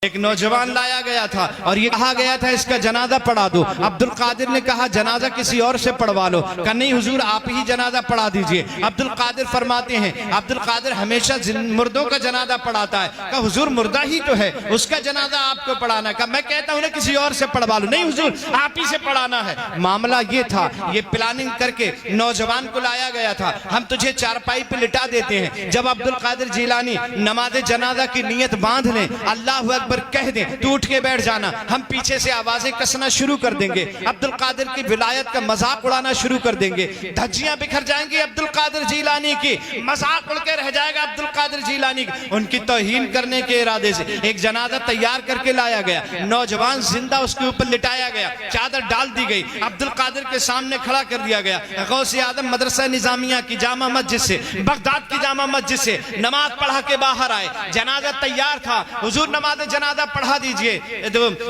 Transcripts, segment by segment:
ایک نوجوان لایا گیا تھا اور یہ کہا گیا تھا اس کا جنازہ پڑھا دو۔ عبدالقادر نے کہا جنازہ کسی اور سے پڑھوا لو، کہا نہیں حضور آپ ہی جنازہ پڑھا دیجئے۔ عبدالقادر فرماتے ہیں عبدالقادر ہمیشہ مردوں کا جنازہ پڑھاتا ہے، کہا حضور مردہ ہی تو ہے، اس کا جنازہ آپ کو پڑھانا ہے، کہا میں کہتا ہوں کسی اور سے پڑھوا لو، نہیں حضور آپ ہی سے پڑھانا ہے۔ معاملہ یہ تھا، یہ پلاننگ کر کے نوجوان کو لایا گیا تھا، ہم تجھے چارپائی پہ لٹا دیتے ہیں، جب عبدالقادر جیلانی نماز جنازہ کی نیت باندھ لیں، اللہ اکبر کہہ دیں تو اٹھ کے بیٹھ جانا، ہم پیچھے سے آوازیں کسنا شروع کر دیں گے، عبدالقادر کی ولایت کا مذاق اڑانا شروع کر دیں گے، دھجیاں بکھر جائیں گی عبدالقادر جیلانی کی، مذاق اڑ کے رہ جائے گا عبدالقادر جیلانی کی۔ ان کی توہین کرنے کے ارادے سے ایک جنازہ تیار کر کے لایا گیا، نوجوان زندہ اس کے اوپر لٹایا گیا، چادر ڈال دی گئی، عبدالقادر کے سامنے کھڑا کر دیا گیا۔ غوث اعظم مدرسہ نظامیہ کی جامع مسجد سے، بغداد کی جامع مسجد سے نماز پڑھا کے باہر آئے، جنازہ تیار تھا، حضور نماز جنازہ پڑھا دیجئے۔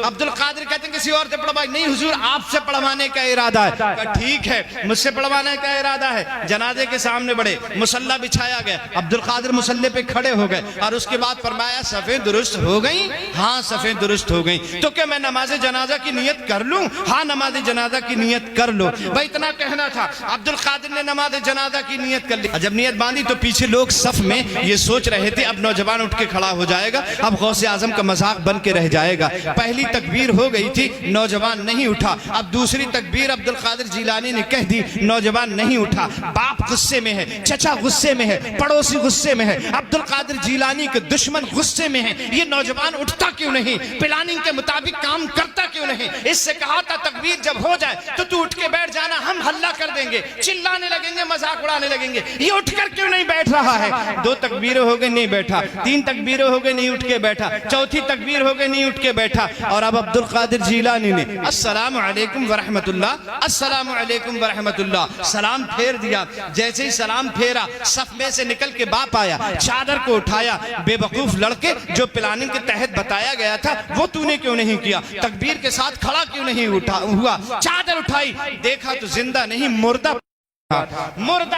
عبدالقادر کہتے ہیں کسی اور سے پڑھوائی، نہیں حضور آپ سے پڑھوانے کا ارادہ ہے، کہا ٹھیک ہے مجھ سے پڑھوانے کا ارادہ ہے۔ جنازے کے سامنے بڑے، مصلی بچھایا گیا، عبدالقادر مصلی پہ کھڑے ہو گئے اور اس کے بعد فرمایا صفیں درست ہو گئیں؟ ہاں صفیں درست ہو گئیں، تو کہ میں نماز جنازہ کی نیت کر لوں؟ ہاں نماز جنازہ کی نیت کر لو۔ بھائی اتنا کہنا تھا، عبدالقادر نے نماز جنازہ کی نیت کر لی، جب نیت باندھی تو پیچھے لوگ صف میں یہ سوچ رہے تھے اب نوجوان اٹھ کے کھڑا ہو جائے گا، اب غوث اعظم کا مذاق بن کے رہ جائے گا۔ پہلی تکبیر ہو گئی تھی، نوجوان نہیں اٹھا، اب دوسری تکبیر عبدالقادر جیلانی نے کہہ دی، نوجوان نہیں اٹھا۔ باپ غصے میں ہے، چچا غصے میں ہے، پڑوسی غصے میں ہے، عبدالقادر جیلانی کے دشمن غصے میں ہیں، یہ نوجوان اٹھتا کیوں نہیں؟ پلاننگ کے مطابق کام کرتا کیوں نہیں؟ اس سے کہا تھا تکبیر جب ہو جائے تو اٹھ کے بیٹھ جانا، ہم ہلہ کر دیں گے، چلانے لگیں گے، مذاق اڑانے لگیں گے، یہ اٹھ کر کیوں نہیں بیٹھ رہا ہے؟ دو تکبیریں ہو گئے نہیں بیٹھا، تین تکبیریں ہو گئے نہیں اٹھ کے بیٹھا، چوتھی تکبیر ہو گئے نہیں اٹھ کے بیٹھا، اور اب عبدالقادر جیلانی نے السلام علیکم ورحمت اللہ، السلام علیکم ورحمت اللہ سلام پھیر دیا۔ جیسے ہی سلام پھیرا صف میں سے نکل کے باپ آیا، چادر کو اٹھایا، بے وقوف لڑکے جو پلاننگ کے تحت بتایا گیا تھا وہ تو نے کیوں نہیں کیا؟ تکبیر کے ساتھ کھڑا کیوں نہیں ہوا؟ چادر اٹھائی، دیکھا تو زندہ نہیں مردہ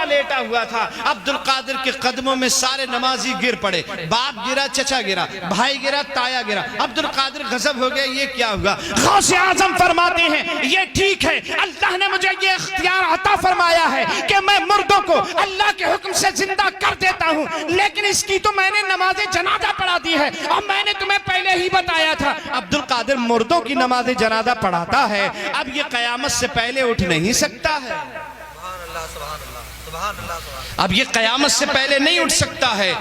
لیٹا ہوا تھا۔ عبدالقادر کے قدموں میں سارے نمازی گر پڑے، باپ گرا، چچا گرا، بھائی گرا، تایا گرا۔ عبدالقادر غضب ہو گیا، یہ کیا ہوا؟ غوث اعظم فرماتے ہیں یہ ٹھیک ہے، اللہ نے مجھے یہ اختیار عطا فرمایا ہے کہ میں مردوں کو اللہ کے حکم سے زندہ کر دیتا ہوں، لیکن اس کی تو میں نے نماز جنازہ پڑھا دی ہے اور میں نے تمہیں پہلے ہی بتایا تھا۔ عبدالقادر مردوں کی نماز جنازہ پڑھاتا ہے، اب یہ قیامت سے پہلے اٹھ نہیں سکتا ہے، اب یہ قیامت سے پہلے نہیں اٹھ سکتا ہے۔